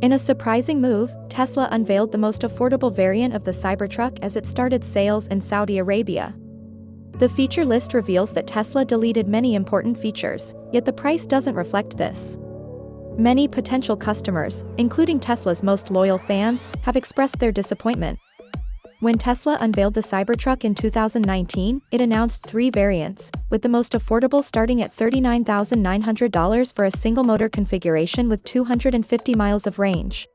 In a surprising move, Tesla unveiled the most affordable variant of the Cybertruck as it started sales in Saudi Arabia. The feature list reveals that Tesla deleted many important features, yet the price doesn't reflect this. Many potential customers, including Tesla's most loyal fans, have expressed their disappointment. When Tesla unveiled the Cybertruck in 2019, it announced 3 variants, with the most affordable starting at $39,900 for a single-motor configuration with 250 miles of range.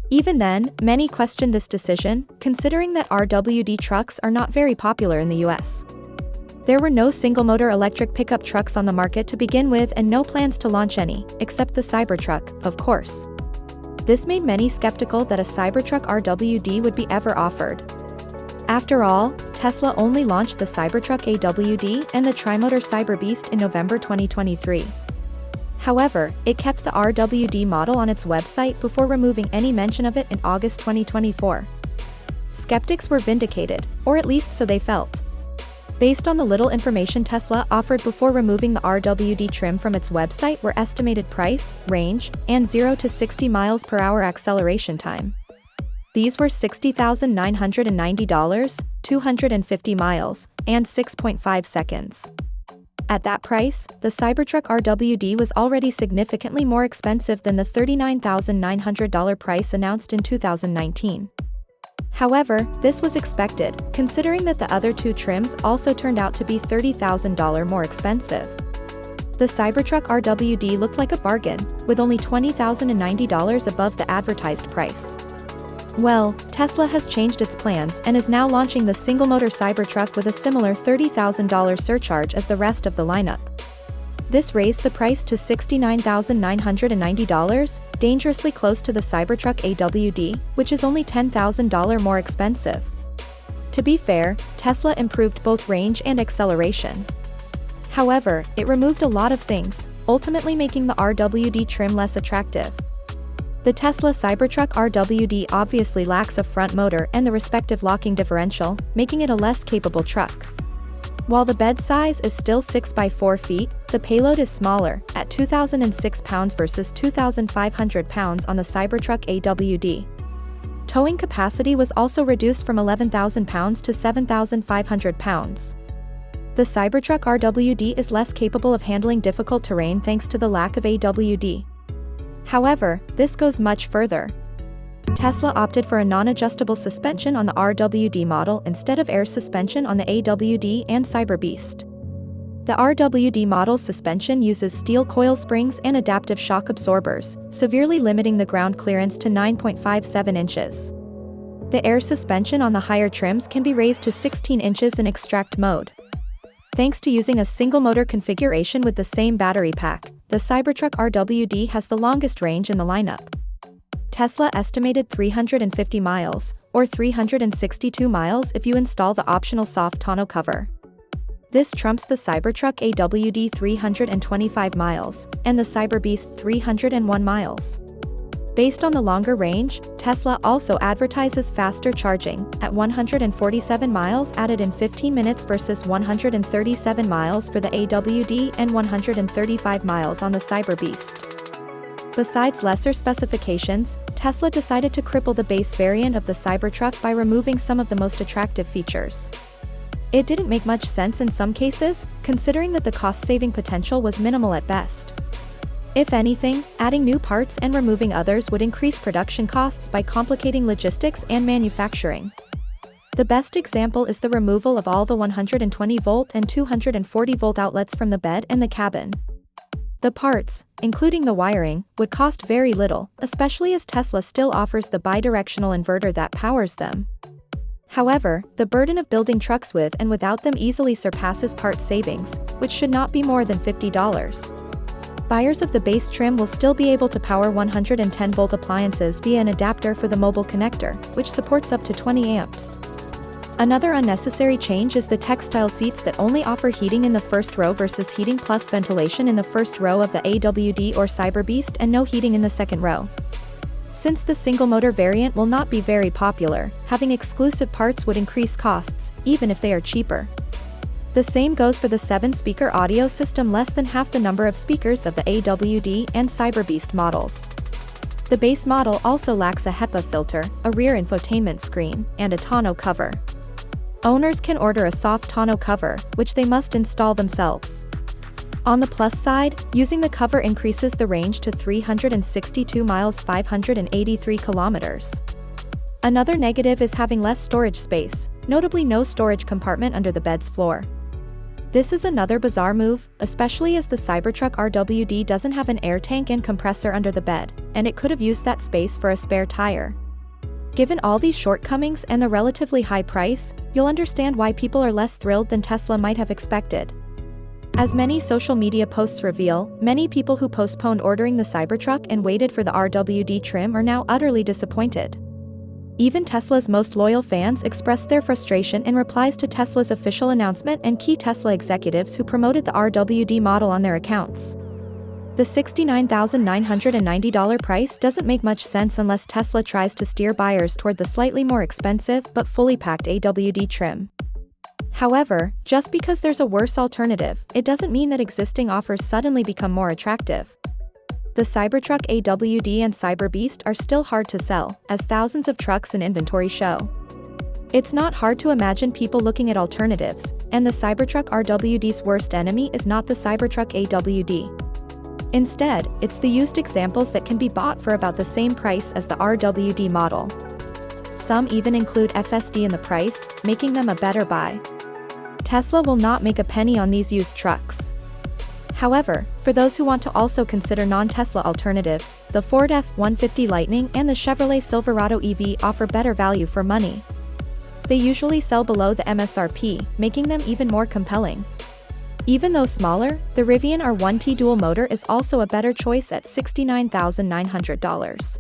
Even then, many questioned this decision, considering that RWD trucks are not very popular in the US. There were no single-motor electric pickup trucks on the market to begin with and no plans to launch any, except the Cybertruck, of course. This made many skeptical that a Cybertruck RWD would be ever offered. After all, Tesla only launched the Cybertruck RWD and the Trimotor Cyberbeast in November 2023. However, it kept the RWD model on its website before removing any mention of it in August 2024. Skeptics were vindicated, or at least so they felt. Based on the little information Tesla offered before removing the RWD trim from its website were estimated price, range, and 0 to 60 miles per hour acceleration time. These were $60,990, 250 miles, and 6.5 seconds. At that price, the Cybertruck RWD was already significantly more expensive than the $39,900 price announced in 2019. However, this was expected, considering that the other 2 trims also turned out to be $30,000 more expensive. The Cybertruck RWD looked like a bargain, with only $20,090 above the advertised price. Well, Tesla has changed its plans and is now launching the single-motor Cybertruck with a similar $30,000 surcharge as the rest of the lineup. This raised the price to $69,990, dangerously close to the Cybertruck RWD, which is only $10,000 more expensive. To be fair, Tesla improved both range and acceleration. However, it removed a lot of things, ultimately making the RWD trim less attractive. The Tesla Cybertruck RWD obviously lacks a front motor and the respective locking differential, making it a less capable truck. While the bed size is still 6 by 4 feet, the payload is smaller, at 2,006 pounds versus 2,500 pounds on the Cybertruck RWD. Towing capacity was also reduced from 11,000 pounds to 7,500 pounds. The Cybertruck RWD is less capable of handling difficult terrain thanks to the lack of AWD. However, this goes much further. Tesla opted for a non-adjustable suspension on the RWD model instead of air suspension on the RWD and Cyberbeast. The RWD model's suspension uses steel coil springs and adaptive shock absorbers, severely limiting the ground clearance to 9.57 inches. The air suspension on the higher trims can be raised to 16 inches in extract mode. Thanks to using a single-motor configuration with the same battery pack, the Cybertruck RWD has the longest range in the lineup. Tesla estimated 350 miles, or 362 miles if you install the optional soft tonneau cover. This trumps the Cybertruck RWD 325 miles, and the Cyberbeast 301 miles. Based on the longer range, Tesla also advertises faster charging, at 147 miles added in 15 minutes versus 137 miles for the RWD and 135 miles on the Cyberbeast. Besides lesser specifications, Tesla decided to cripple the base variant of the Cybertruck by removing some of the most attractive features. It didn't make much sense in some cases, considering that the cost-saving potential was minimal at best. If anything, adding new parts and removing others would increase production costs by complicating logistics and manufacturing. The best example is the removal of all the 120-volt and 240-volt outlets from the bed and the cabin. The parts, including the wiring, would cost very little, especially as Tesla still offers the bidirectional inverter that powers them. However, the burden of building trucks with and without them easily surpasses part savings, which should not be more than $50. Buyers of the base trim will still be able to power 110-volt appliances via an adapter for the mobile connector, which supports up to 20 amps. Another unnecessary change is the textile seats that only offer heating in the first row versus heating plus ventilation in the first row of the RWD or Cyberbeast and no heating in the second row. Since the single-motor variant will not be very popular, having exclusive parts would increase costs, even if they are cheaper. The same goes for the 7-speaker audio system, less than half the number of speakers of the RWD and Cyberbeast models. The base model also lacks a HEPA filter, a rear infotainment screen, and a tonneau cover. Owners can order a soft tonneau cover, which they must install themselves. On the plus side, using the cover increases the range to 362 miles 583 kilometers. Another negative is having less storage space, notably no storage compartment under the bed's floor. This is another bizarre move, especially as the Cybertruck RWD doesn't have an air tank and compressor under the bed, and it could have used that space for a spare tire. Given all these shortcomings and the relatively high price, you'll understand why people are less thrilled than Tesla might have expected. As many social media posts reveal, many people who postponed ordering the Cybertruck and waited for the RWD trim are now utterly disappointed. Even Tesla's most loyal fans expressed their frustration in replies to Tesla's official announcement and key Tesla executives who promoted the RWD model on their accounts. The $69,990 price doesn't make much sense unless Tesla tries to steer buyers toward the slightly more expensive but fully packed AWD trim. However, just because there's a worse alternative, it doesn't mean that existing offers suddenly become more attractive. The Cybertruck RWD and Cyberbeast are still hard to sell, as thousands of trucks in inventory show. It's not hard to imagine people looking at alternatives, and the Cybertruck RWD's worst enemy is not the Cybertruck RWD. Instead, it's the used examples that can be bought for about the same price as the RWD model. Some even include FSD in the price, making them a better buy. Tesla will not make a penny on these used trucks. However, for those who want to also consider non-Tesla alternatives, the Ford F-150 Lightning and the Chevrolet Silverado EV offer better value for money. They usually sell below the MSRP, making them even more compelling. Even though smaller, the Rivian R1T dual motor is also a better choice at $69,900.